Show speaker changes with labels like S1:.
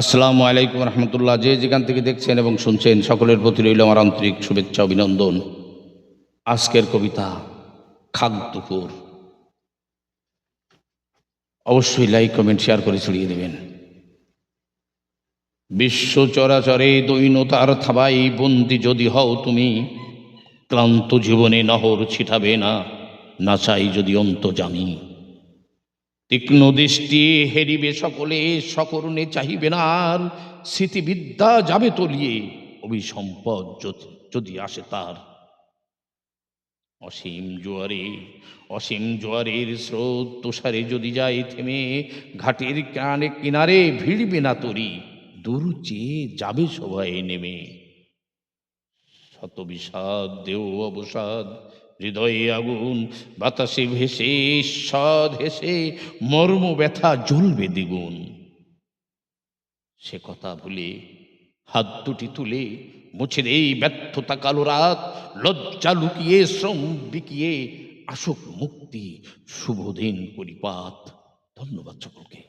S1: আসসালামু আলাইকুম রহমতুল্লাহ। যে যেখান থেকে দেখছেন এবং শুনছেন সকলের প্রতি রইল আমার আন্তরিক শুভেচ্ছা অভিনন্দন। আজকের কবিতা খাগ দুপুর। অবশ্যই লাইক কমেন্ট শেয়ার করে ছড়িয়ে দেবেন। বিশ্ব চরাচরে দৈনতার থাবাই বন্দি যদি হও তুমি, ক্লান্ত জীবনে নহর ছিটাবে না, না চাই যদি অন্তর্যামী। তীক্ষ্ণ দৃষ্টি হেরিবে সকলে, সকরণে চাহিবে না আর, স্মৃতিবিদ্যা যাবে তলিয়ে, অভিসম্পদ যদি আসে তার। অসীম জোয়ারের স্রোত তুষারে যদি যায় থেমে, ঘাটের কিনারে ভিড়বে না তরি, দূর চেয়ে যাবে সবাই নেমে। শত বিষাদ দেও অবসাদ, হৃদয়ে আগুন, বাতাসে ভেসে স্বাদ হেসে, মর্ম ব্যথা জ্বলবে দ্বিগুণ। সে কথা ভুলে হাত দুটি তুলে মুছে এই ব্যর্থতা কালো রাত, লজ্জা লুকিয়ে শ্রম বিকিয়ে আসুক মুক্তি, শুভদিন পরিপাত। ধন্যবাদ সকলকে।